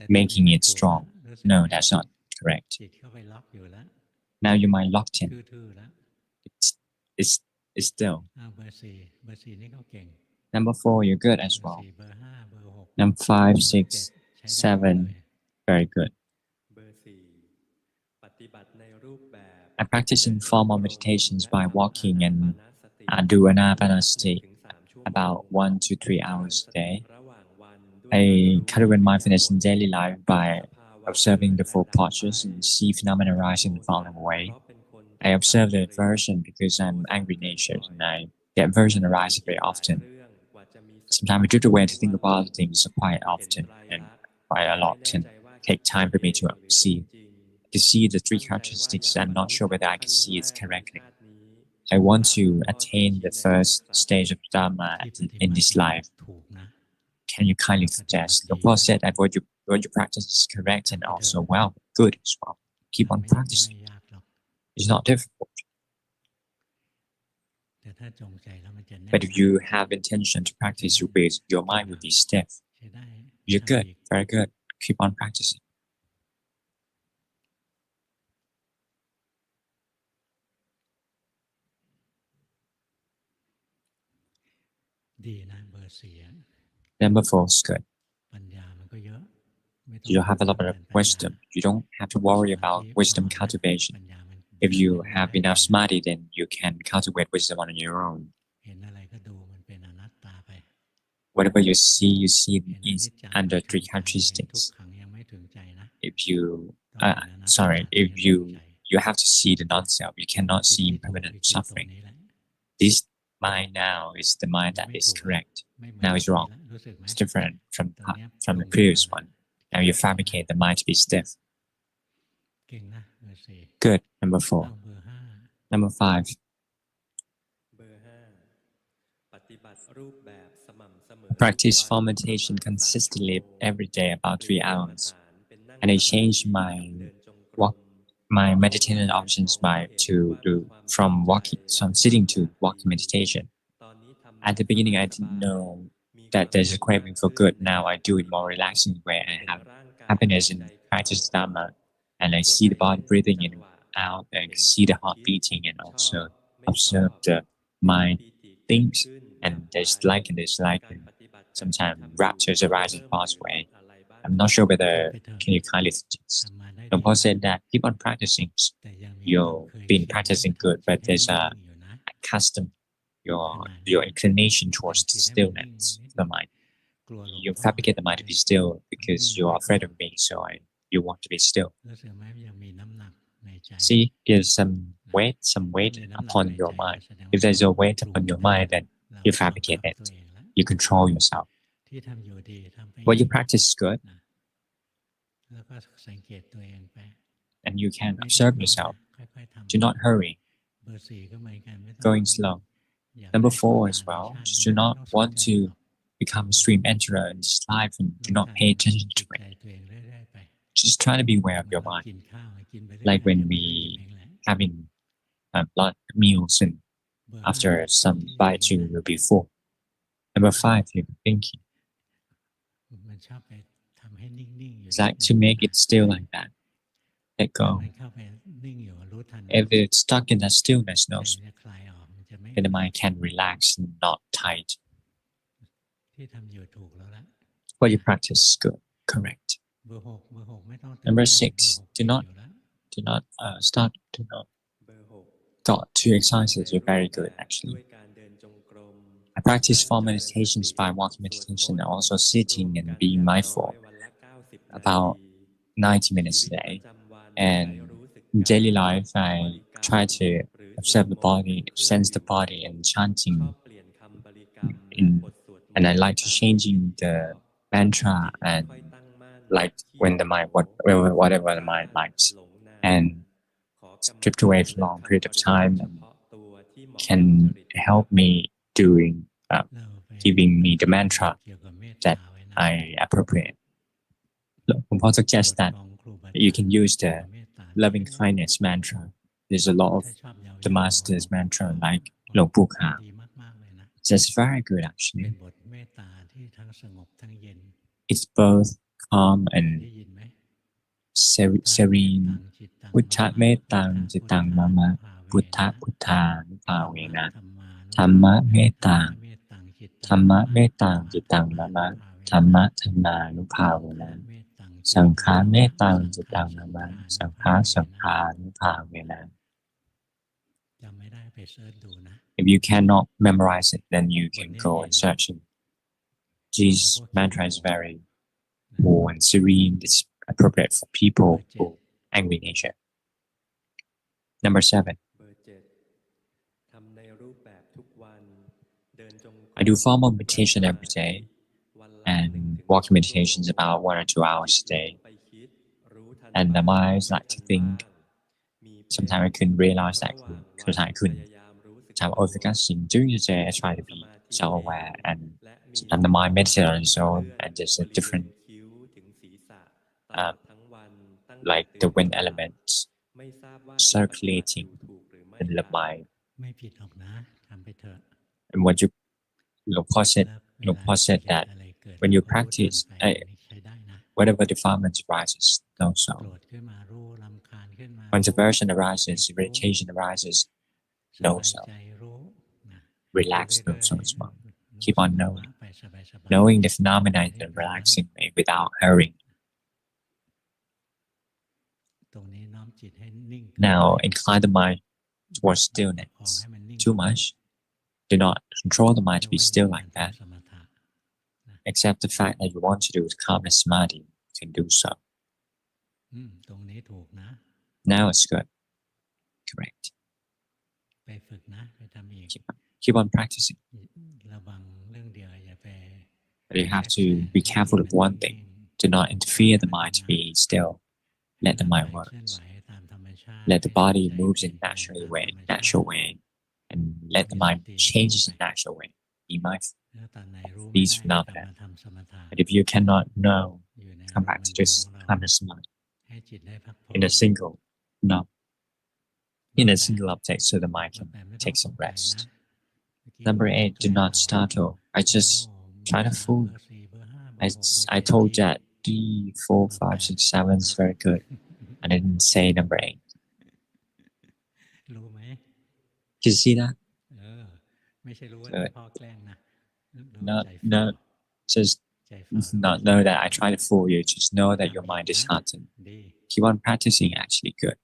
making it strong. No, that's not correct. Now your mind locked in. It's still. Number 4, you're good as well. Number 5, 6, 7, very good. I practice informal meditations by walking and do anapanasati about 1 to 3 hours a day. I cultivate mindfulness in daily life by observing the 4 postures and see phenomena arise in the following way. I observe the aversion because I'm angry nature, and the aversion arises very often. Sometimes I drift away to think about other things quite often and quite a lot, and take time for me to see the 3 characteristics. I'm not sure whether I can see it correctly. I want to attain the first stage of Dhamma in this life. Can you kindly suggest? The Lord said that what you practice is correct and also well, good as well. Keep on practicing. It's not difficult. But if you have intention to practice, your mind will be stiff. You're good, very good. Keep on practicing. Number 4 is good. You have a lot of wisdom. You don't have to worry about wisdom cultivation. If you have enough samadhi, then you can cultivate wisdom on your own. Whatever you see is under 3 characteristics. If you have to see the non-self, you cannot see impermanent suffering. This mind now is the mind that is correct. Now it's wrong. It's different from the previous one. Now you fabricate the mind to be stiff. Good. Number 4. Number 5. Practice form meditation consistently every day about 3 hours, and I change my meditation options from sitting to walking meditation. At the beginning, I didn't know that there's a craving for good. Now I do it more relaxing way. I have happiness in practice Dhamma, and I see the body breathing in and out, and see the heart beating, and also observe the mind thinks, and there's like and dislike, and sometimes raptures arise in fast way. I'm not sure whether can you kindly suggest. The Paul said that keep on practicing. You've been practicing good, but there's a custom, your inclination towards the stillness of the mind. You fabricate the mind to be still because you're afraid of being so. You want to be still. See, there's some weight upon your mind. If there's a weight upon your mind, then you fabricate it. You control yourself. What you practice is good, and you can observe yourself. Do not hurry, going slow. Number 4 as well, just do not want to become a stream enterer in this life and do not pay attention to it. Just try to be aware of your mind. Like when we having a lot of meals and after some bites you will be full. Number 5, you're thinking. It's like to make it still like that. Let go. If it's stuck in that stillness, then the mind can relax and not tight. What you practice is good, correct. Number 6, do not Do not start. Do not start two exercises. You're very good, actually. I practice 4 meditations by walking meditation and also sitting and being mindful about 90 minutes a day. And in daily life, I try to observe the body, sense the body, and chanting. And I like to changing the mantra and like when the mind, whatever the mind likes, and drift away for a long period of time and can help me doing giving me the mantra that I appropriate. Luangpu suggests that you can use the loving kindness mantra. There's a lot of the master's mantra like Luangpu Kha. That's very good actually. It's both calm and serene. Puttha metangจิตัง mama. Puttha puttha nupavena. Dhamma metang. Dhamma metangจิตัง mama. Dhamma dhamma nupavena. Sankha metangจิตัง mama. Sankha sankha nupavena. If you cannot memorize it, then you can go and search it. This mantra is very cool and serene. It's appropriate for people who angry nature. Number 7. I do formal meditation every day and walking meditations about 1 or 2 hours a day. And the mind like to think. Sometimes I couldn't realize that because I couldn't. Sometimes overcasting during the day, I try to be self-aware, and sometimes the mind meditates on its own, and there's a different, like the wind elements circulating in the mind. And what Luangpu said that when you practice, whatever defilement arises, know so. When aversion arises, irritation arises, know so. Relax, know so as well. Keep on knowing. Knowing the phenomena and relaxing without hurrying. Now, incline the mind towards stillness. Too much. Do not control the mind to be still like that. Accept the fact that you want to do with calmness samadhi. You can do so. Now it's good. Correct. Keep on practicing. But you have to be careful of one thing. Do not interfere the mind to be still. Let the mind work. Let the body move in natural way, and let the mind change in natural way. Be mindful of these phenomena. But if you cannot know, come back to just calmness mind in a single object, so the mind can take some rest. Number 8, do not startle. I just try to fool. I told that 3, 4, 5, 6, 7 is very good. I didn't say number 8. Did you see that? No, just not know that I try to fool you. Just know that your mind is disheartened. Keep on practicing, actually good.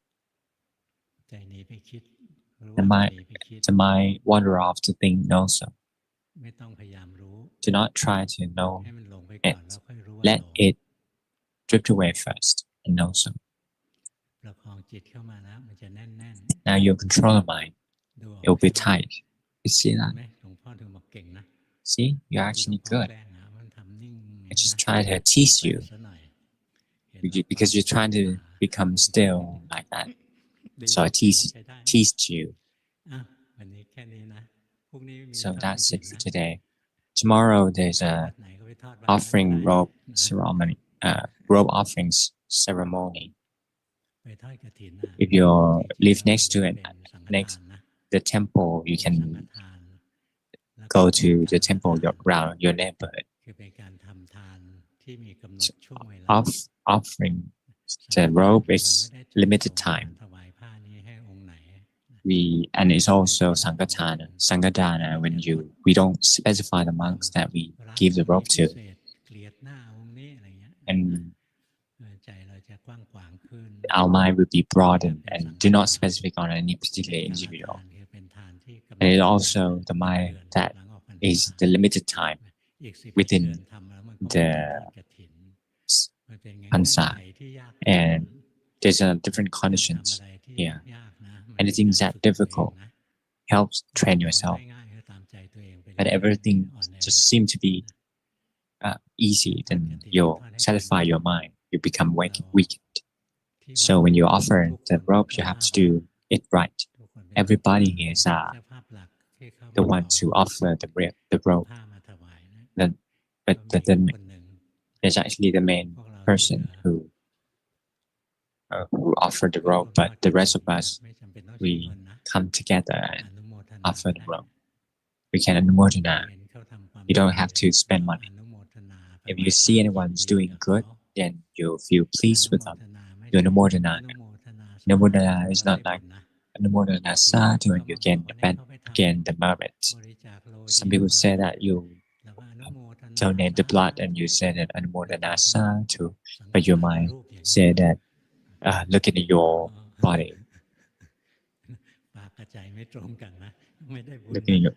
The mind wander off to think no so. Do not try to know it. Let it drift away first and know so. Now you control the mind. It will be tight. You see that? See? You're actually good. I just try to tease you. Because you're trying to become still like that. So I teased you. So that's it for today. Tomorrow there's a offering robe ceremony, robe offerings ceremony. If you live next to it, next the temple, you can go to the temple around your neighborhood. Offering the robe is limited time. And it's also Sanghadana when we don't specify the monks that we give the robe to. And our mind will be broadened and do not specific on any particular individual. And it also the mind that is the limited time within the Pansa, and there's a different conditions here. Anything that difficult helps train yourself, and everything just seem to be easy. Then you satisfy your mind, you become weak. So when you offer the rope, you have to do it right. Everybody here is the one to offer the rope. But there's actually the main person who offer the rope, but the rest of us, we come together and offer the rope. We can anumodana. You don't have to spend money. If you see anyone's doing good, then you feel pleased with them. You anumodana. Anumodana is not like anumodana sadhu and you gain the merit. Some people say that you donate the blood and you say that anumodana sadhu, but your mind say that looking at your body,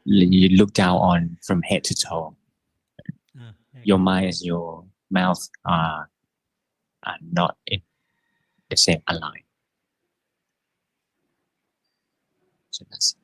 you look down on from head to toe. Your mind and your mouth are not in the same align. So that's